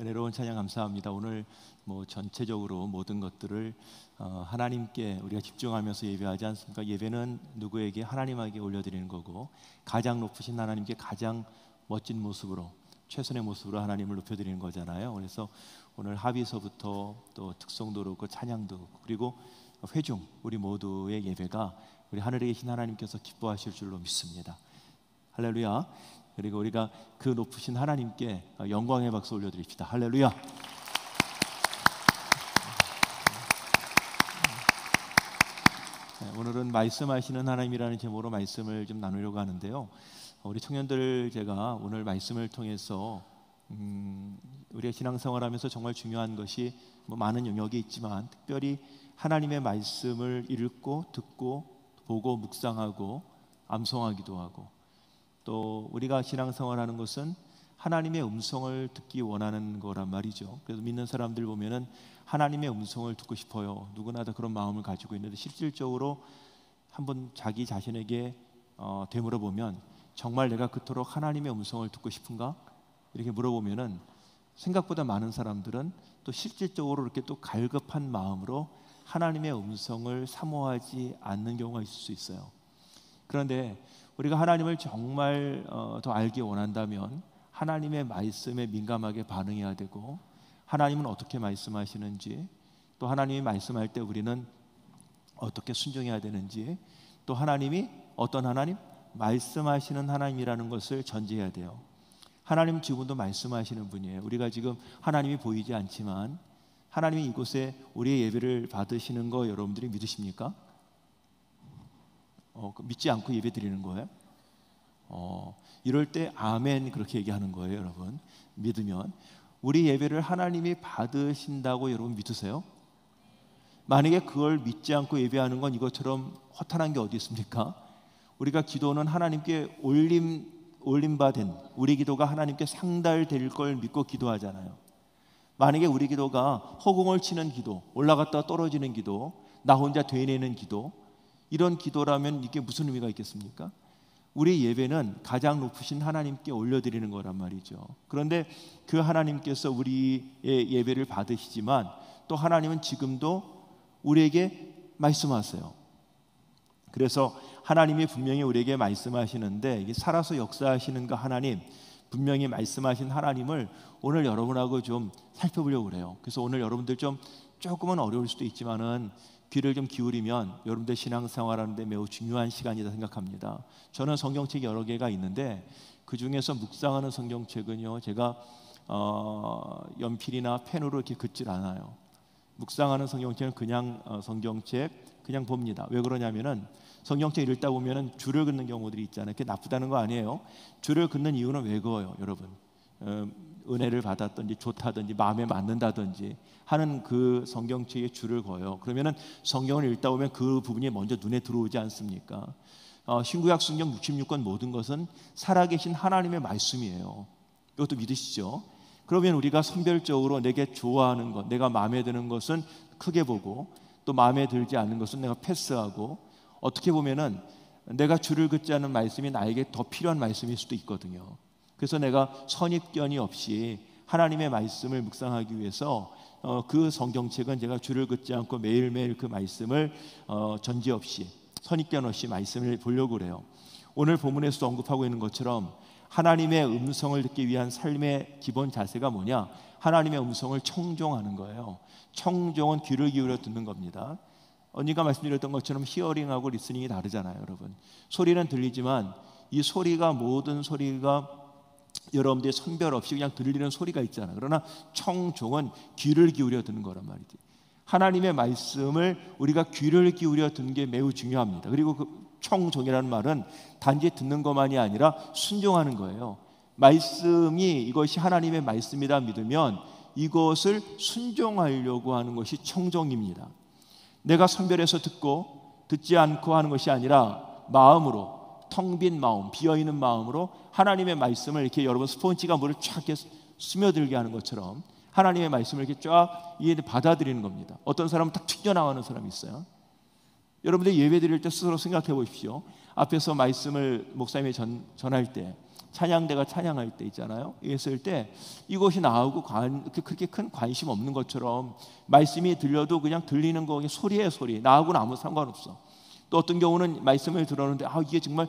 은혜로운 찬양 감사합니다. 오늘 전체적으로 모든 것들을 하나님께 우리가 집중하면서 예배하지 않습니까? 예배는 누구에게? 하나님에게 올려드리는 거고, 가장 높으신 하나님께 가장 멋진 모습으로, 최선의 모습으로 하나님을 높여드리는 거잖아요. 그래서 오늘 합의서부터 또 특송도 그렇고 찬양도 그렇고, 그리고 회중, 우리 모두의 예배가 우리 하늘에 계신 하나님께서 기뻐하실 줄로 믿습니다. 할렐루야. 그리고 우리가 그 높으신 하나님께 영광의 박수 올려드립시다. 할렐루야. 오늘은 말씀하시는 하나님이라는 제목으로 말씀을 좀 나누려고 하는데요. 우리 청년들, 제가 오늘 말씀을 통해서 우리가 신앙생활하면서 정말 중요한 것이 많은 영역이 있지만, 특별히 하나님의 말씀을 읽고 듣고 보고 묵상하고 암송하기도 하고, 또 우리가 신앙생활하는 것은 하나님의 음성을 듣기 원하는 거란 말이죠. 그래서 믿는 사람들 보면은 하나님의 음성을 듣고 싶어요. 누구나 다 그런 마음을 가지고 있는데, 실질적으로 한번 자기 자신에게 되물어보면, 정말 내가 그토록 하나님의 음성을 듣고 싶은가? 이렇게 물어보면은 생각보다 많은 사람들은 또 실질적으로 이렇게 또 갈급한 마음으로 하나님의 음성을 사모하지 않는 경우가 있을 수 있어요. 그런데 우리가 하나님을 정말 더 알기 원한다면 하나님의 말씀에 민감하게 반응해야 되고, 하나님은 어떻게 말씀하시는지, 또 하나님이 말씀할 때 우리는 어떻게 순종해야 되는지, 또 하나님이 어떤 하나님? 말씀하시는 하나님이라는 것을 전제해야 돼요. 하나님 지금도 말씀하시는 분이에요. 우리가 지금 하나님이 보이지 않지만 하나님이 이곳에 우리의 예배를 받으시는 거 여러분들이 믿으십니까? 믿지 않고 예배 드리는 거예요? 이럴 때 아멘 그렇게 얘기하는 거예요. 여러분, 믿으면 우리 예배를 하나님이 받으신다고 여러분 믿으세요? 만약에 그걸 믿지 않고 예배하는 건 이것처럼 허탄한 게 어디 있습니까? 우리가 기도는 하나님께 올림받은, 우리 기도가 하나님께 상달될 걸 믿고 기도하잖아요. 만약에 우리 기도가 허공을 치는 기도, 올라갔다가 떨어지는 기도, 나 혼자 되뇌는 기도, 이런 기도라면 이게 무슨 의미가 있겠습니까? 우리 예배는 가장 높으신 하나님께 올려드리는 거란 말이죠. 그런데 그 하나님께서 우리의 예배를 받으시지만, 또 하나님은 지금도 우리에게 말씀하세요. 그래서 하나님이 분명히 우리에게 말씀하시는데, 이게 살아서 역사하시는 그 하나님, 분명히 말씀하신 하나님을 오늘 여러분하고 좀 살펴보려고 그래요. 그래서 오늘 여러분들 조금은 어려울 수도 있지만은 귀를 좀 기울이면 여러분들 신앙생활하는데 매우 중요한 시간이다 생각합니다. 저는 성경책이 여러 개가 있는데, 그 중에서 묵상하는 성경책은요, 제가 연필이나 펜으로 이렇게 긋질 않아요. 묵상하는 성경책은 그냥 성경책 그냥 봅니다. 왜 그러냐면은 성경책 읽다 보면은 줄을 긋는 경우들이 있잖아요. 그게 나쁘다는 거 아니에요. 줄을 긋는 이유는 왜 그어요, 여러분? 은혜를 받았든지 좋다든지 마음에 맞는다든지 하는 그 성경책에 줄을 그어요. 그러면은 성경을 읽다 보면 그 부분이 먼저 눈에 들어오지 않습니까? 신구약 성경 66권 모든 것은 살아계신 하나님의 말씀이에요. 이것도 믿으시죠? 그러면 우리가 선별적으로 내게 좋아하는 것, 내가 마음에 드는 것은 크게 보고, 또 마음에 들지 않는 것은 내가 패스하고, 어떻게 보면은 내가 줄을 긋지 않은 말씀이 나에게 더 필요한 말씀일 수도 있거든요. 그래서 내가 선입견이 없이 하나님의 말씀을 묵상하기 위해서 그 성경책은 제가 줄을 긋지 않고 매일매일 그 말씀을 전지 없이, 선입견 없이 말씀을 보려고 그래요. 오늘 본문에서도 언급하고 있는 것처럼 하나님의 음성을 듣기 위한 삶의 기본 자세가 뭐냐? 하나님의 음성을 청종하는 거예요. 청종은 귀를 기울여 듣는 겁니다. 언니가 말씀드렸던 것처럼 히어링하고 리스닝이 다르잖아요, 여러분. 소리는 들리지만 이 소리가, 모든 소리가 여러분들의 선별 없이 그냥 들리는 소리가 있잖아요. 그러나 청종은 귀를 기울여 듣는 거란 말이지. 하나님의 말씀을 우리가 귀를 기울여 듣는 게 매우 중요합니다. 그리고 그 청종이라는 말은 단지 듣는 것만이 아니라 순종하는 거예요. 말씀이 이것이 하나님의 말씀이다 믿으면 이것을 순종하려고 하는 것이 청종입니다. 내가 선별해서 듣고 듣지 않고 하는 것이 아니라 마음으로, 텅 빈 마음, 비어있는 마음으로 하나님의 말씀을 이렇게, 여러분 스폰지가 물을 쫙 스며들게 하는 것처럼 하나님의 말씀을 이렇게 쫙 받아들이는 겁니다. 어떤 사람은 딱 튀겨나가는 사람이 있어요. 여러분들 예배 드릴 때 스스로 생각해 보십시오. 앞에서 말씀을 목사님이 전할 때 찬양대가 찬양할 때 있잖아요. 했을 때 이것이 나오고 그렇게 큰 관심 없는 것처럼 말씀이 들려도 그냥 들리는 거 소리에 소리, 나하고는 아무 상관없어. 또 어떤 경우는 말씀을 들었는데 이게 정말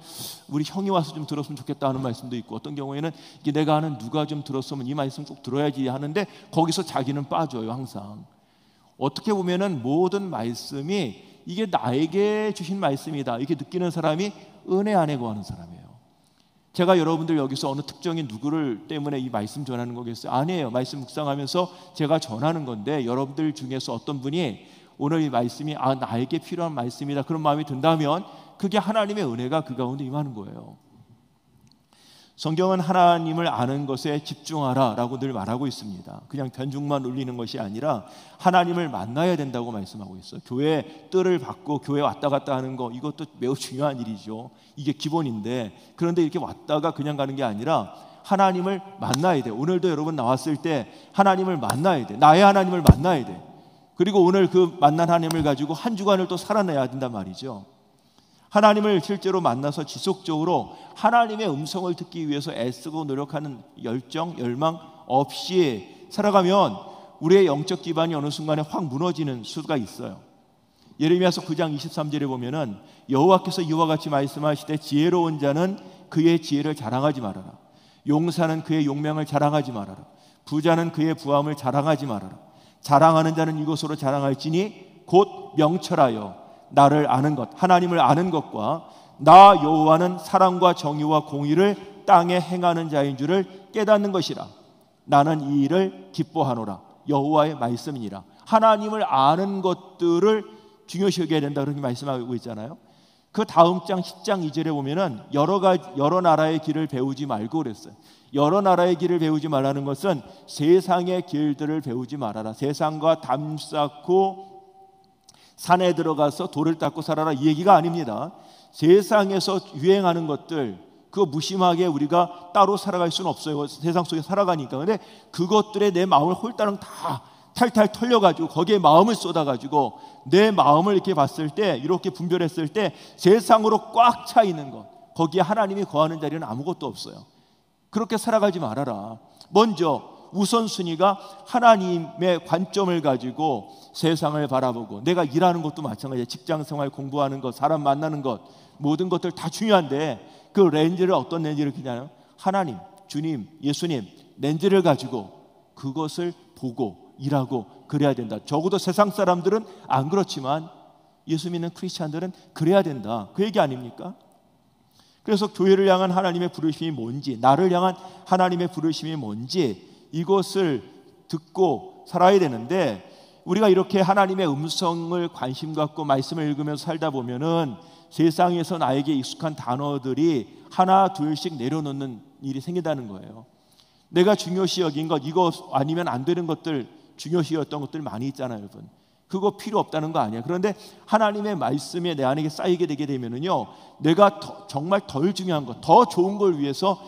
우리 형이 와서 좀 들었으면 좋겠다 하는 말씀도 있고, 어떤 경우에는 이게 내가 아는 누가 좀 들었으면 이 말씀 꼭 들어야지 하는데 거기서 자기는 빠져요. 항상 어떻게 보면은 모든 말씀이 이게 나에게 주신 말씀이다 이렇게 느끼는 사람이 은혜 안에 거하는 사람이에요. 제가 여러분들 여기서 어느 특정인 누구를 때문에 이 말씀 전하는 거겠어요? 아니에요. 말씀 묵상하면서 제가 전하는 건데, 여러분들 중에서 어떤 분이 오늘 이 말씀이 나에게 필요한 말씀이다 그런 마음이 든다면 그게 하나님의 은혜가 그 가운데 임하는 거예요. 성경은 하나님을 아는 것에 집중하라 라고 늘 말하고 있습니다. 그냥 변죽만 울리는 것이 아니라 하나님을 만나야 된다고 말씀하고 있어요. 교회 뜰을 받고 교회 왔다 갔다 하는 거, 이것도 매우 중요한 일이죠. 이게 기본인데, 그런데 이렇게 왔다가 그냥 가는 게 아니라 하나님을 만나야 돼. 오늘도 여러분 나왔을 때 하나님을 만나야 돼. 나의 하나님을 만나야 돼. 그리고 오늘 그 만난 하나님을 가지고 한 주간을 또 살아내야 된단 말이죠. 하나님을 실제로 만나서 지속적으로 하나님의 음성을 듣기 위해서 애쓰고 노력하는 열정, 열망 없이 살아가면 우리의 영적 기반이 어느 순간에 확 무너지는 수가 있어요. 예레미야서 9장 23절에 보면은 여호와께서 이와 같이 말씀하시되 지혜로운 자는 그의 지혜를 자랑하지 말아라. 용사는 그의 용명을 자랑하지 말아라. 부자는 그의 부함을 자랑하지 말아라. 자랑하는 자는 이것으로 자랑할지니 곧 명철하여 나를 아는 것, 하나님을 아는 것과 나 여호와는 사랑과 정의와 공의를 땅에 행하는 자인 줄을 깨닫는 것이라. 나는 이 일을 기뻐하노라. 여호와의 말씀이니라. 하나님을 아는 것들을 중요시 여겨야 된다 그렇게 말씀하고 있잖아요. 그 다음 장 10장 2절에 보면은 여러 나라의 길을 배우지 말고 그랬어요. 여러 나라의 길을 배우지 말라는 것은 세상의 길들을 배우지 말아라. 세상과 담 쌓고 산에 들어가서 돌을 닦고 살아라 이 얘기가 아닙니다. 세상에서 유행하는 것들 그거 무심하게 우리가 따로 살아갈 수는 없어요. 세상 속에 살아가니까. 근데 그것들에 내 마음을 홀따름 다 탈탈 털려가지고 거기에 마음을 쏟아가지고 내 마음을 이렇게 봤을 때, 이렇게 분별했을 때 세상으로 꽉 차 있는 것, 거기에 하나님이 거하는 자리는 아무것도 없어요. 그렇게 살아가지 말아라. 먼저 우선순위가 하나님의 관점을 가지고 세상을 바라보고, 내가 일하는 것도 마찬가지예요. 직장생활, 공부하는 것, 사람 만나는 것, 모든 것들 다 중요한데 그 렌즈를 어떤 렌즈를 끼냐면 하나님, 주님, 예수님 렌즈를 가지고 그것을 보고 일하고 그래야 된다. 적어도 세상 사람들은 안 그렇지만 예수 믿는 크리스찬들은 그래야 된다. 그 얘기 아닙니까? 그래서 교회를 향한 하나님의 부르심이 뭔지, 나를 향한 하나님의 부르심이 뭔지 이것을 듣고 살아야 되는데, 우리가 이렇게 하나님의 음성을 관심 갖고 말씀을 읽으면서 살다 보면은 세상에서 나에게 익숙한 단어들이 하나 둘씩 내려놓는 일이 생긴다는 거예요. 내가 중요시 여긴 것, 이거 아니면 안 되는 것들, 중요시 여겼던 것들 많이 있잖아요, 여러분. 그거 필요 없다는 거 아니에요. 그런데 하나님의 말씀이 내 안에 쌓이게 되게 되면은요, 내가 정말 덜 중요한 것, 더 좋은 걸 위해서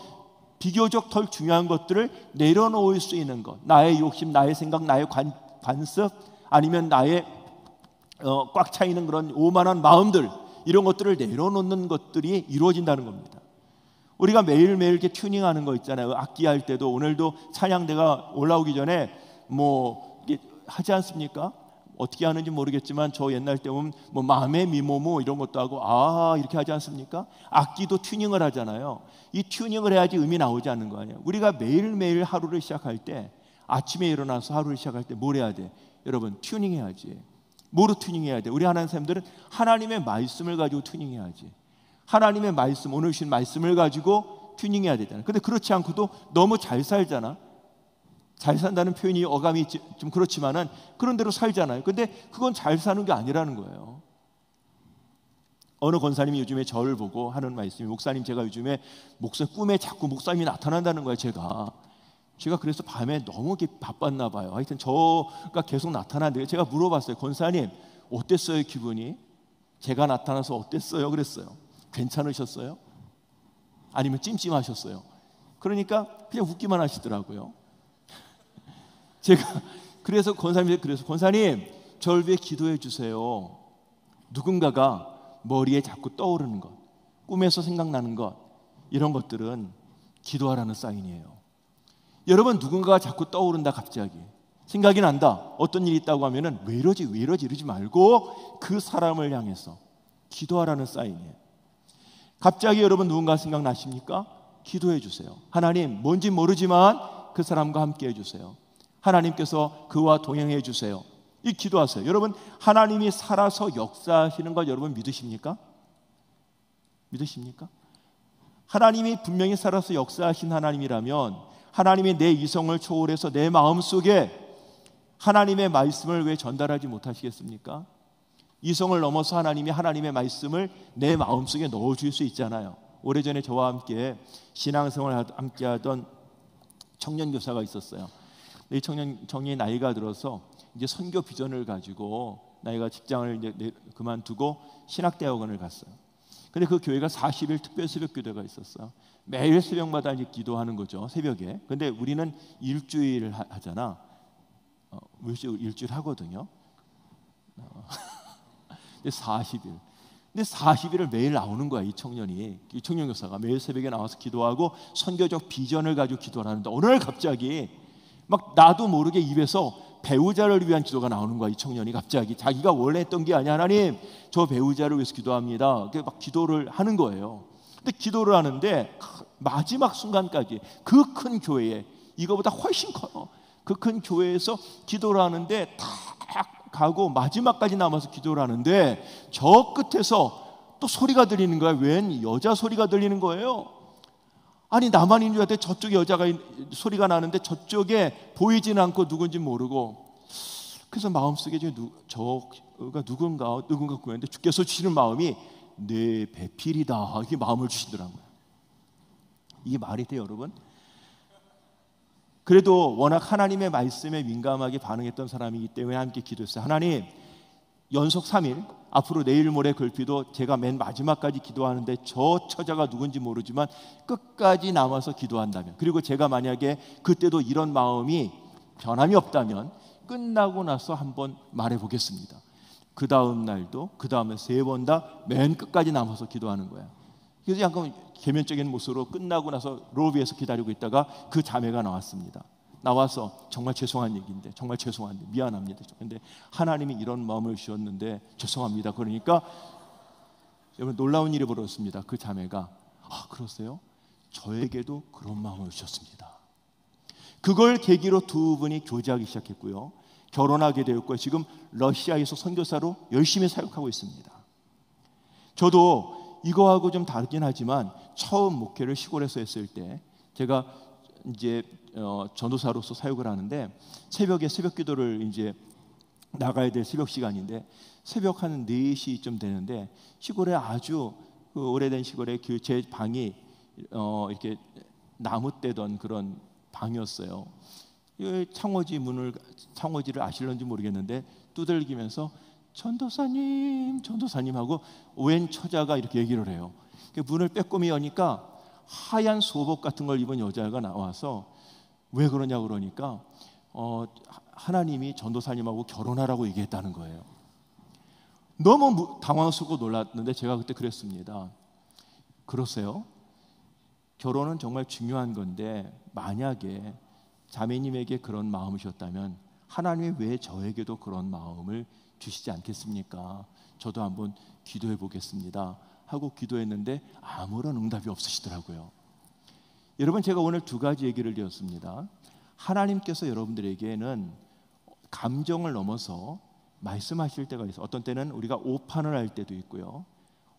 비교적 덜 중요한 것들을 내려놓을 수 있는 것, 나의 욕심, 나의 생각, 나의 관습, 아니면 나의 꽉 차 있는 그런 오만한 마음들, 이런 것들을 내려놓는 것들이 이루어진다는 겁니다. 우리가 매일매일 이렇게 튜닝하는 거 있잖아요. 악기 할 때도, 오늘도 찬양대가 올라오기 전에 뭐 하지 않습니까? 어떻게 하는지 모르겠지만 저 옛날 때 보면 뭐 마음의 미모모 이런 것도 하고 이렇게 하지 않습니까? 악기도 튜닝을 하잖아요. 이 튜닝을 해야지 음이 나오지 않는 거 아니에요. 우리가 매일매일 하루를 시작할 때, 아침에 일어나서 하루를 시작할 때 뭘 해야 돼? 여러분, 튜닝해야지. 뭐로 튜닝해야 돼? 우리 하나님 사람들은 하나님의 말씀을 가지고 튜닝해야지. 하나님의 말씀, 오늘 주신 말씀을 가지고 튜닝해야 되잖아요. 근데 그렇지 않고도 너무 잘 살잖아. 잘 산다는 표현이 어감이 좀 그렇지만은 그런 대로 살잖아요. 근데 그건 잘 사는 게 아니라는 거예요. 어느 권사님이 요즘에 저를 보고 하는 말씀이, 목사님 제가 요즘에 꿈에 자꾸 목사님이 나타난다는 거예요. 제가 그래서 밤에 너무 바빴나 봐요. 하여튼 저가 계속 나타나는데 제가 물어봤어요. 권사님 어땠어요 기분이? 제가 나타나서 어땠어요? 그랬어요. 괜찮으셨어요? 아니면 찜찜하셨어요? 그러니까 그냥 웃기만 하시더라고요. 그래서 권사님 저를 위해 기도해 주세요. 누군가가 머리에 자꾸 떠오르는 것, 꿈에서 생각나는 것, 이런 것들은 기도하라는 사인이에요. 여러분, 누군가가 자꾸 떠오른다. 갑자기 생각이 난다. 어떤 일이 있다고 하면은 왜 이러지 이러지 말고 그 사람을 향해서 기도하라는 사인이에요. 갑자기 여러분 누군가 생각나십니까? 기도해 주세요. 하나님, 뭔지 모르지만 그 사람과 함께 해주세요. 하나님께서 그와 동행해 주세요. 이 기도하세요. 여러분, 하나님이 살아서 역사하시는 걸 여러분 믿으십니까? 믿으십니까? 하나님이 분명히 살아서 역사하신 하나님이라면 하나님이 내 이성을 초월해서 내 마음속에 하나님의 말씀을 왜 전달하지 못하시겠습니까? 이성을 넘어서 하나님이 하나님의 말씀을 내 마음속에 넣어줄 수 있잖아요. 오래전에 저와 함께 신앙생활을 함께 하던 청년 교사가 있었어요. 이 청년이 나이가 들어서 이제 선교 비전을 가지고 나이가 직장을 이제 그만두고 신학대학원을 갔어요. 근데 그 교회가 40일 특별 새벽 기도가 있었어요. 매일 새벽마다 이제 기도하는 거죠, 새벽에. 근데 우리는 일주일 하잖아. 일주일 하거든요. 근데 40일. 근데 40일을 매일 나오는 거야, 이 청년이. 이 청년 교사가 매일 새벽에 나와서 기도하고 선교적 비전을 가지고 기도를 하는데 어느 날 갑자기 막 나도 모르게 입에서 배우자를 위한 기도가 나오는 거야. 이 청년이 갑자기 자기가 원래 했던 게 아니야. 하나님, 저 배우자를 위해서 기도합니다. 이렇게 막 기도를 하는 거예요. 근데 기도를 하는데 마지막 순간까지 그 큰 교회에, 이거보다 훨씬 커요, 그 큰 교회에서 기도를 하는데 딱 가고 마지막까지 남아서 기도를 하는데 저 끝에서 또 소리가 들리는 거야. 웬 여자 소리가 들리는 거예요. 아니, 나만 있는 줄 알았더니 저쪽에 여자가 소리가 나는데 저쪽에 보이지는 않고 누군지 모르고. 그래서 마음속에 저가 누군가 구했는데 주께서 주시는 마음이 내 배필이다, 이렇게 마음을 주시더라고요. 이게 말이 돼요, 여러분? 그래도 워낙 하나님의 말씀에 민감하게 반응했던 사람이기 때문에 함께 기도했어요. 하나님, 연속 3일, 앞으로 내일 모레 글피도 제가 맨 마지막까지 기도하는데 저 처자가 누군지 모르지만 끝까지 남아서 기도한다면, 그리고 제가 만약에 그때도 이런 마음이 변함이 없다면 끝나고 나서 한번 말해보겠습니다. 그 다음 날도 그 다음에 3번 다 맨 끝까지 남아서 기도하는 거예요. 그래서 약간 개면적인 모습으로 끝나고 나서 로비에서 기다리고 있다가 그 자매가 나왔습니다. 나와서 정말 죄송한 얘기인데, 정말 죄송한데, 미안합니다. 근데 하나님이 이런 마음을 주셨는데 죄송합니다. 그러니까 여러분, 놀라운 일이 벌어졌습니다. 그 자매가, 아, 그러세요? 저에게도 그런 마음을 주셨습니다. 그걸 계기로 두 분이 교제하기 시작했고요, 결혼하게 되었고요. 지금 러시아에서 선교사로 열심히 사역하고 있습니다. 저도 이거하고 좀 다르긴 하지만 처음 목회를 시골에서 했을 때, 제가 이제 전도사로서 사역을 하는데 새벽에 새벽 기도를 이제 나가야 될 새벽 시간인데 새벽 한 4시쯤 되는데 시골에 아주 그 오래된 시골에 그 제 방이 이렇게 나무 떼던 그런 방이었어요. 창호지를 아실런지 모르겠는데 두들기면서 전도사님 하고 웬 처자가 이렇게 얘기를 해요. 문을 빼꼼히 여니까 하얀 소복 같은 걸 입은 여자가 나와서 왜 그러냐고 그러니까 하나님이 전도사님하고 결혼하라고 얘기했다는 거예요. 너무 당황스럽고 놀랐는데 제가 그때 그랬습니다. 그러세요? 결혼은 정말 중요한 건데 만약에 자매님에게 그런 마음이셨다면 하나님이 왜 저에게도 그런 마음을 주시지 않겠습니까? 저도 한번 기도해 보겠습니다 하고 기도했는데 아무런 응답이 없으시더라고요. 여러분, 제가 오늘 2가지 얘기를 드렸습니다. 하나님께서 여러분들에게는 감정을 넘어서 말씀하실 때가 있어요. 어떤 때는 우리가 오판을 할 때도 있고요,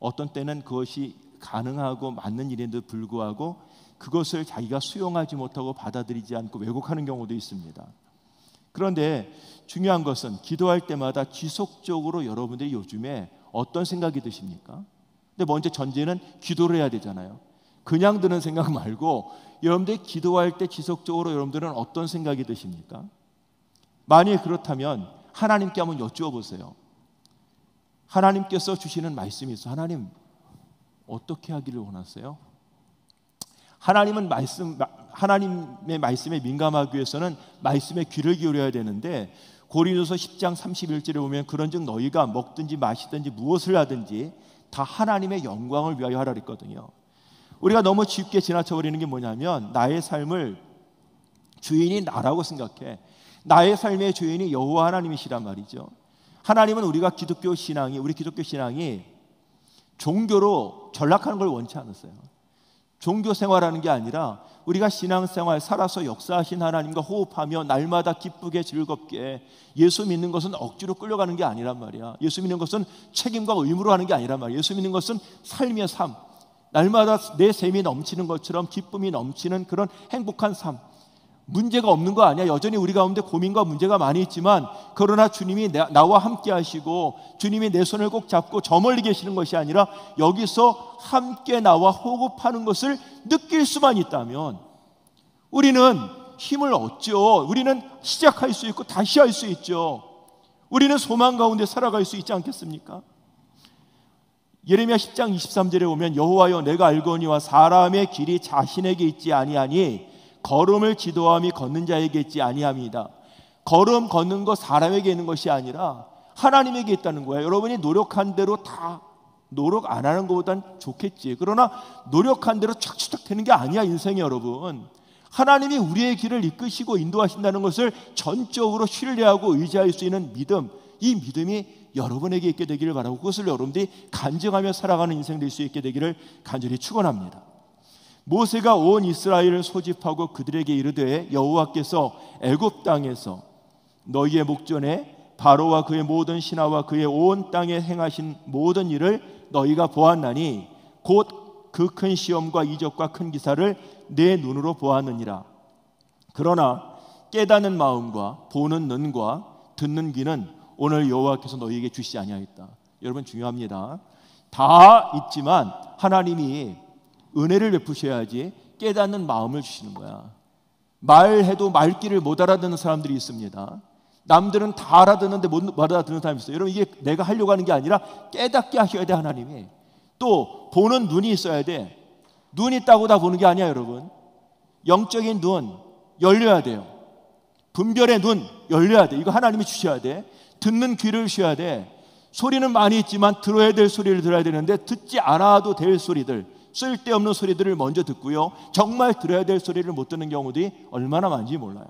어떤 때는 그것이 가능하고 맞는 일인데도 불구하고 그것을 자기가 수용하지 못하고 받아들이지 않고 왜곡하는 경우도 있습니다. 그런데 중요한 것은 기도할 때마다 지속적으로 여러분들이 요즘에 어떤 생각이 드십니까? 근데 먼저 전제는 기도를 해야 되잖아요. 그냥 드는 생각 말고 여러분들이 기도할 때 지속적으로 여러분들은 어떤 생각이 드십니까? 만약 그렇다면 하나님께 한번 여쭈어 보세요. 하나님께서 주시는 말씀이 있어요. 하나님, 어떻게 하기를 원하세요? 하나님의 말씀에 민감하기 위해서는 말씀에 귀를 기울여야 되는데 고린도서 10장 31절에 보면 그런즉 너희가 먹든지 마시든지 무엇을 하든지 다 하나님의 영광을 위하여 하라 그랬거든요. 우리가 너무 쉽게 지나쳐버리는 게 뭐냐면 나의 삶을 주인이 나라고 생각해. 나의 삶의 주인이 여호와 하나님이시란 말이죠. 하나님은 우리 기독교 신앙이 종교로 전락하는 걸 원치 않았어요. 종교 생활하는 게 아니라 우리가 신앙생활 살아서 역사하신 하나님과 호흡하며 날마다 기쁘게 즐겁게, 예수 믿는 것은 억지로 끌려가는 게 아니란 말이야. 예수 믿는 것은 책임과 의무로 하는 게 아니란 말이야. 예수 믿는 것은 삶의 삶, 날마다 내 샘이 넘치는 것처럼 기쁨이 넘치는 그런 행복한 삶. 문제가 없는 거 아니야. 여전히 우리 가운데 고민과 문제가 많이 있지만, 그러나 주님이 나와 함께 하시고 주님이 내 손을 꼭 잡고 저 멀리 계시는 것이 아니라 여기서 함께 나와 호흡하는 것을 느낄 수만 있다면 우리는 힘을 얻죠. 우리는 시작할 수 있고 다시 할 수 있죠. 우리는 소망 가운데 살아갈 수 있지 않겠습니까? 예레미야 10장 23절에 보면 여호와여 내가 알거니와 사람의 길이 자신에게 있지 아니하니 걸음을 지도함이 걷는 자에게 있지 아니함이다. 걸음 걷는 거 사람에게 있는 것이 아니라 하나님에게 있다는 거예요. 여러분이 노력한 대로 다 노력 안 하는 것보단 좋겠지. 그러나 노력한 대로 착착 되는 게 아니야, 인생이. 여러분, 하나님이 우리의 길을 이끄시고 인도하신다는 것을 전적으로 신뢰하고 의지할 수 있는 믿음, 이 믿음이 여러분에게 있게 되기를 바라고 그것을 여러분들이 간증하며 살아가는 인생 될 수 있게 되기를 간절히 축원합니다. 모세가 온 이스라엘을 소집하고 그들에게 이르되 여호와께서 애굽 땅에서 너희의 목전에 바로와 그의 모든 신하와 그의 온 땅에 행하신 모든 일을 너희가 보았나니 곧 그 큰 시험과 이적과 큰 기사를 내 눈으로 보았느니라. 그러나 깨닫는 마음과 보는 눈과 듣는 귀는 오늘 여호와께서 너희에게 주시지 아니하였다. 여러분, 중요합니다. 다 있지만 하나님이 은혜를 베푸셔야지 깨닫는 마음을 주시는 거야. 말해도 말귀를 못 알아듣는 사람들이 있습니다. 남들은 다 알아듣는데 못 알아듣는 사람이 있어요. 여러분, 이게 내가 하려고 하는 게 아니라 깨닫게 하셔야 돼. 하나님이. 또 보는 눈이 있어야 돼. 눈 있다고 다 보는 게 아니야. 여러분, 영적인 눈 열려야 돼요. 분별의 눈 열려야 돼. 이거 하나님이 주셔야 돼. 듣는 귀를 주셔야 돼. 소리는 많이 있지만 들어야 될 소리를 들어야 되는데 듣지 않아도 될 소리들, 쓸데없는 소리들을 먼저 듣고요, 정말 들어야 될 소리를 못 듣는 경우들이 얼마나 많은지 몰라요.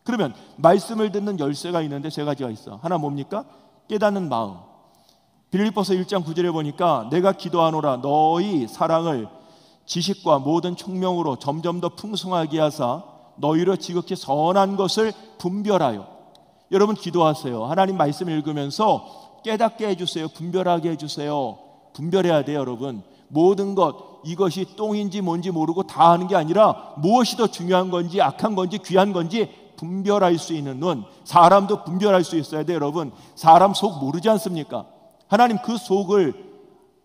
그러면 말씀을 듣는 열쇠가 있는데 세 가지가 있어. 하나 뭡니까? 깨닫는 마음. 빌립보서 1장 9절에 보니까 내가 기도하노라 너희 사랑을 지식과 모든 총명으로 점점 더 풍성하게 하사 너희로 지극히 선한 것을 분별하여. 여러분, 기도하세요. 하나님 말씀 읽으면서 깨닫게 해주세요. 분별하게 해주세요. 분별해야 돼요. 여러분, 모든 것, 이것이 똥인지 뭔지 모르고 다 하는 게 아니라 무엇이 더 중요한 건지 악한 건지 귀한 건지 분별할 수 있는 눈. 사람도 분별할 수 있어야 돼요. 여러분, 사람 속 모르지 않습니까? 하나님 그 속을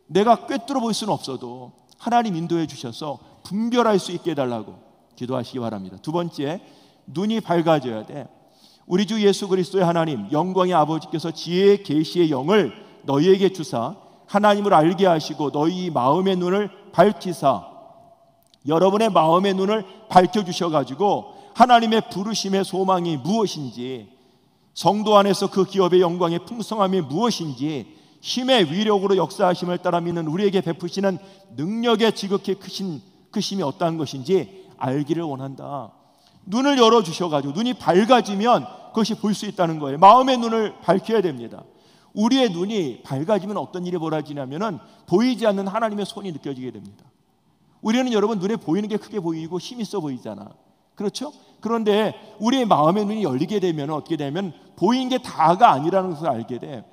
내가 꿰뚫어 볼 수는 없어도 하나님 인도해 주셔서 분별할 수 있게 해달라고 기도하시기 바랍니다. 두 번째, 눈이 밝아져야 돼. 우리 주 예수 그리스도의 하나님 영광의 아버지께서 지혜의 계시의 영을 너희에게 주사 하나님을 알게 하시고 너희 마음의 눈을 밝히사, 여러분의 마음의 눈을 밝혀주셔가지고 하나님의 부르심의 소망이 무엇인지, 성도 안에서 그 기업의 영광의 풍성함이 무엇인지, 힘의 위력으로 역사하심을 따라 믿는 우리에게 베푸시는 능력의 지극히 크심이 어떠한 것인지 알기를 원한다. 눈을 열어주셔가지고 눈이 밝아지면 그것이 볼 수 있다는 거예요. 마음의 눈을 밝혀야 됩니다. 우리의 눈이 밝아지면 어떤 일이 벌어지냐면은 보이지 않는 하나님의 손이 느껴지게 됩니다. 우리는 여러분 눈에 보이는 게 크게 보이고 힘 있어 보이잖아. 그렇죠? 그런데 우리의 마음의 눈이 열리게 되면 어떻게 되면 보이는 게 다가 아니라는 것을 알게 돼.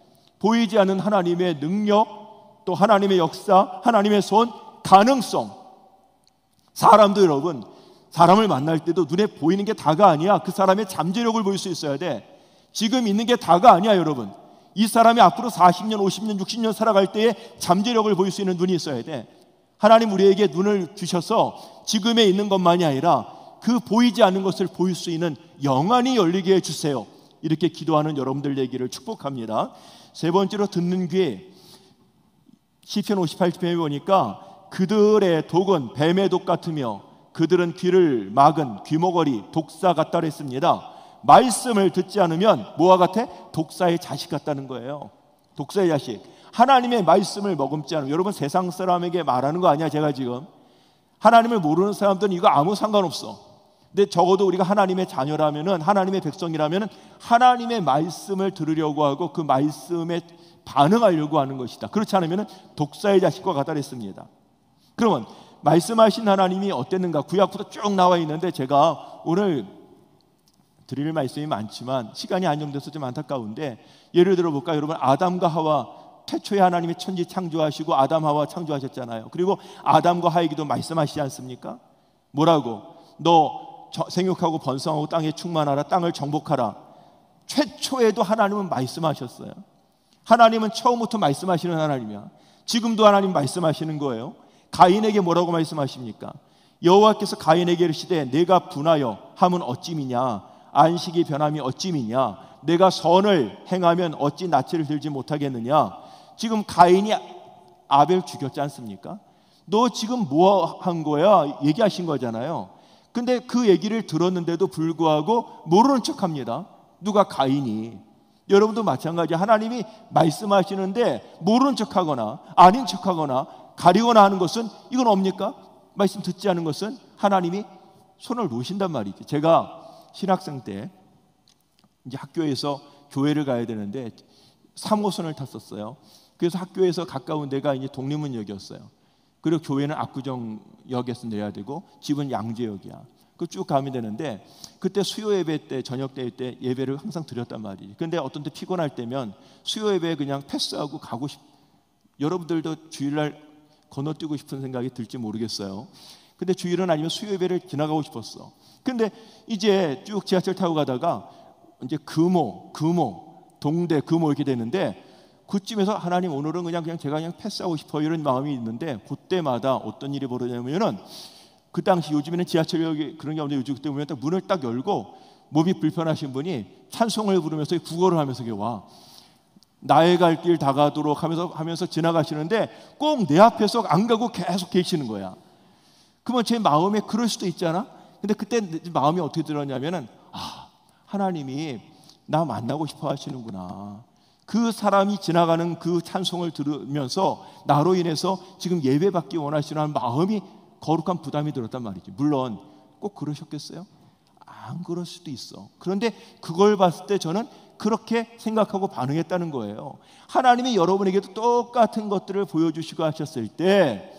보이지 않는 하나님의 능력, 또 하나님의 역사, 하나님의 손, 가능성. 사람도 여러분, 사람을 만날 때도 눈에 보이는 게 다가 아니야. 그 사람의 잠재력을 볼 수 있어야 돼. 지금 있는 게 다가 아니야. 여러분, 이 사람이 앞으로 40년, 50년, 60년 살아갈 때에 잠재력을 볼 수 있는 눈이 있어야 돼. 하나님 우리에게 눈을 주셔서 지금에 있는 것만이 아니라 그 보이지 않는 것을 볼 수 있는 영안이 열리게 해주세요. 이렇게 기도하는 여러분들 되기를 축복합니다. 세 번째로 듣는 귀. 시편 58편에 보니까 그들의 독은 뱀의 독 같으며 그들은 귀를 막은 귀머거리 독사 같다 그랬습니다. 말씀을 듣지 않으면 뭐와 같아? 독사의 자식 같다는 거예요. 독사의 자식. 하나님의 말씀을 머금지 않으면, 여러분 세상 사람에게 말하는 거 아니야 제가 지금. 하나님을 모르는 사람들은 이거 아무 상관없어. 근데 적어도 우리가 하나님의 자녀라면은, 하나님의 백성이라면은 하나님의 말씀을 들으려고 하고 그 말씀에 반응하려고 하는 것이다. 그렇지 않으면은 독사의 자식과 같다랬습니다. 그러면 말씀하신 하나님이 어땠는가? 구약부터 쭉 나와 있는데 제가 오늘 드릴 말씀이 많지만 시간이 안정돼서 좀 안타까운데, 예를 들어 볼까요? 여러분, 아담과 하와 태초에 하나님이 천지 창조하시고 아담 하와 창조하셨잖아요. 그리고 아담과 하에게도 말씀하시지 않습니까? 뭐라고? 너 생육하고 번성하고 땅에 충만하라, 땅을 정복하라. 최초에도 하나님은 말씀하셨어요. 하나님은 처음부터 말씀하시는 하나님이야. 지금도 하나님 말씀하시는 거예요. 가인에게 뭐라고 말씀하십니까? 여호와께서 가인에게 이르시되 내가 분하여 함은 어찌미냐, 안식이 변함이 어찌미냐, 내가 선을 행하면 어찌 낯을 들지 못하겠느냐. 지금 가인이 아벨 죽였지 않습니까? 너 지금 뭐 한 거야? 얘기하신 거잖아요. 근데 그 얘기를 들었는데도 불구하고 모르는 척합니다. 누가? 가인이. 여러분도 마찬가지. 하나님이 말씀하시는데 모르는 척하거나 아닌 척하거나 가리거나 하는 것은 이건 뭡니까? 말씀 듣지 않은 것은 하나님이 손을 놓으신단 말이죠. 제가 신학생 때 이제 학교에서 교회를 가야 되는데 3호선을 탔었어요. 그래서 학교에서 가까운 데가 이제 독립문역이었어요. 그리고 교회는 압구정역에서 내려야 되고 집은 양재역이야. 그 쭉 가면 되는데, 그때 수요 예배 때, 저녁 때 예배를 항상 드렸단 말이에요. 근데 어떤 때 피곤할 때면 수요 예배 그냥 패스하고 가고 여러분들도 주일날 건너뛰고 싶은 생각이 들지 모르겠어요. 근데 주일은 아니면 수요 예배를 지나가고 싶었어. 근데 이제 쭉 지하철 타고 가다가 이제 금호, 동대, 금호 이렇게 되는데, 그쯤에서 하나님 오늘은 그냥 제가 그냥 패스하고 싶어, 이런 마음이 있는데, 그때마다 어떤 일이 벌어지냐면은, 그 당시 요즘에는 지하철역이 그런 게 없는데 요즘 그때 보면 딱 문을 딱 열고 몸이 불편하신 분이 찬송을 부르면서 구걸을 하면서 와, 나의 갈 길 다가도록 하면서 지나가시는데 꼭 내 앞에서 안 가고 계속 계시는 거야. 그러면 제 마음에 그럴 수도 있잖아. 근데 그때 내 마음이 어떻게 들었냐면은, 하나님이 나 만나고 싶어 하시는구나. 그 사람이 지나가는 그 찬송을 들으면서 나로 인해서 지금 예배받기 원하시는 마음이, 거룩한 부담이 들었단 말이지. 물론 꼭 그러셨겠어요? 안 그럴 수도 있어. 그런데 그걸 봤을 때 저는 그렇게 생각하고 반응했다는 거예요. 하나님이 여러분에게도 똑같은 것들을 보여주시고 하셨을 때,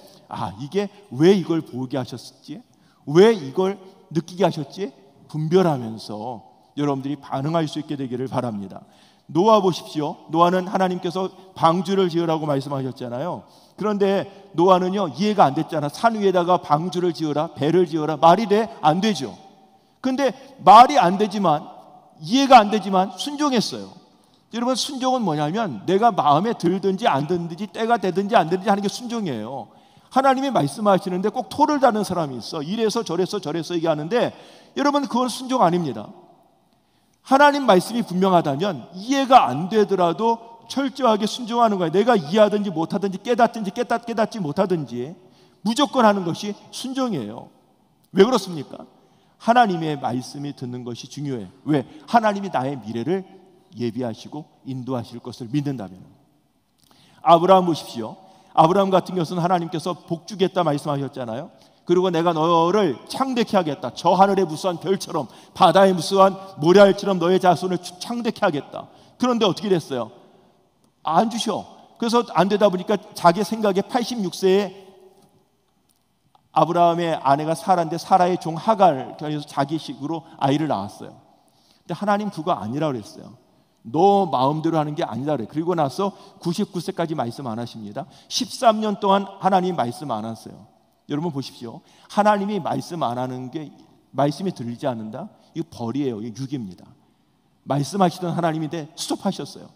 이게 왜 이걸 보게 하셨지? 왜 이걸 느끼게 하셨지? 분별하면서 여러분들이 반응할 수 있게 되기를 바랍니다. 노아 보십시오. 노아는 하나님께서 방주를 지으라고 말씀하셨잖아요. 그런데 노아는요, 이해가 안 됐잖아. 산 위에다가 방주를 지어라, 배를 지어라. 말이 돼? 안 되죠. 근데 말이 안 되지만, 이해가 안 되지만 순종했어요. 여러분, 순종은 뭐냐면 내가 마음에 들든지 안 들든지, 때가 되든지 안 되든지 하는 게 순종이에요. 하나님이 말씀하시는데 꼭 토를 다는 사람이 있어. 이래서 저래서 얘기하는데, 여러분, 그건 순종 아닙니다. 하나님 말씀이 분명하다면 이해가 안 되더라도 철저하게 순종하는 거예요. 내가 이해하든지 못하든지 깨닫지 못하든지 무조건 하는 것이 순종이에요. 왜 그렇습니까? 하나님의 말씀이 듣는 것이 중요해요. 왜? 하나님이 나의 미래를 예비하시고 인도하실 것을 믿는다면. 아브라함 보십시오. 아브라함 같은 것은 하나님께서 복 주겠다 말씀하셨잖아요. 그리고 내가 너를 창대케 하겠다. 저 하늘에 무수한 별처럼, 바다에 무수한 모래알처럼 너의 자손을 창대케 하겠다. 그런데 어떻게 됐어요? 안 주셔. 그래서 안 되다 보니까 자기 생각에 86세에 아브라함의 아내가 사라인데, 사라의 종 하갈 그래서 자기식으로 아이를 낳았어요. 근데 하나님 그거 아니라 그랬어요. 너 마음대로 하는 게 아니다 그래. 그리고 나서 99세까지 말씀 안 하십니다. 13년 동안 하나님 말씀 안 하세요. 여러분 보십시오. 하나님이 말씀 안 하는 게, 말씀이 들리지 않는다? 이거 벌이에요. 이거 유기입니다. 말씀하시던 하나님인데 스톱하셨어요.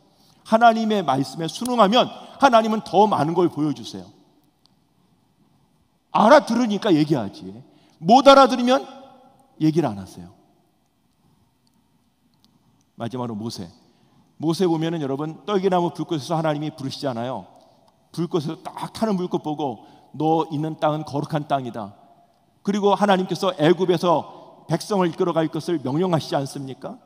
하나님의 말씀에 순응하면 하나님은 더 많은 걸 보여주세요. 알아들으니까 얘기하지. 못 알아들으면 얘기를 안 하세요. 마지막으로 모세 보면은 여러분, 떨기나무 불꽃에서 하나님이 부르시잖아요. 불꽃에서 딱 타는 불꽃 보고 너 있는 땅은 거룩한 땅이다. 그리고 하나님께서 애굽에서 백성을 이끌어갈 것을 명령하시지 않습니까?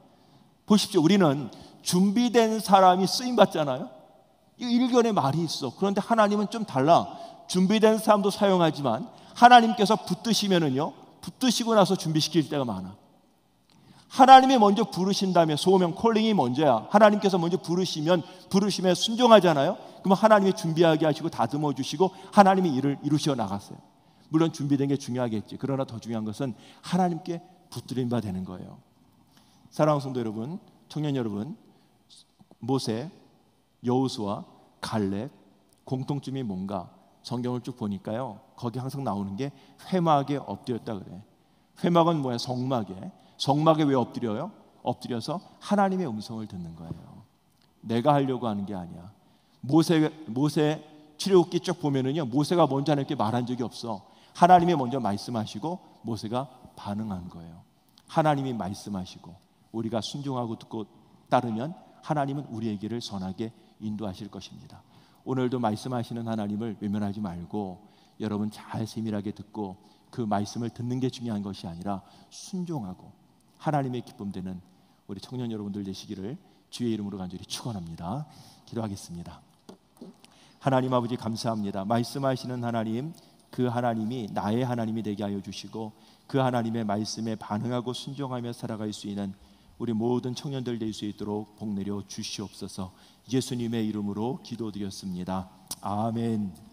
보십시오. 우리는 준비된 사람이 쓰임받잖아요. 이 일견의 말이 있어. 그런데 하나님은 좀 달라. 준비된 사람도 사용하지만 하나님께서 붙드시면은요, 붙드시고 나서 준비시킬 때가 많아. 하나님이 먼저 부르신다면, 소명 콜링이 먼저야. 하나님께서 먼저 부르시면 순종하잖아요. 그러면 하나님이 준비하게 하시고 다듬어 주시고 하나님이 일을 이루시어 나갔어요. 물론 준비된 게 중요하겠지. 그러나 더 중요한 것은 하나님께 붙들림 바 되는 거예요. 사랑하는 성도 여러분, 청년 여러분, 모세, 여호수아, 갈렙 공통점이 뭔가? 성경을 쭉 보니까요, 거기 항상 나오는 게 회막에 엎드렸다 그래. 회막은 뭐야? 성막에 왜 엎드려요? 엎드려서 하나님의 음성을 듣는 거예요. 내가 하려고 하는 게 아니야. 모세 출애굽기 쭉 보면은요, 모세가 먼저 하나님께 말한 적이 없어. 하나님이 먼저 말씀하시고 모세가 반응한 거예요. 하나님이 말씀하시고 우리가 순종하고 듣고 따르면 하나님은 우리의 길을 선하게 인도하실 것입니다. 오늘도 말씀하시는 하나님을 외면하지 말고 여러분 잘 세밀하게 듣고 그 말씀을 듣는 게 중요한 것이 아니라 순종하고 하나님의 기쁨 되는 우리 청년 여러분들 되시기를 주의 이름으로 간절히 축원합니다. 기도하겠습니다. 하나님 아버지 감사합니다. 말씀하시는 하나님, 그 하나님이 나의 하나님이 되게 하여 주시고 그 하나님의 말씀에 반응하고 순종하며 살아갈 수 있는 우리 모든 청년들 될 수 있도록 복 내려 주시옵소서. 예수님의 이름으로 기도드렸습니다. 아멘.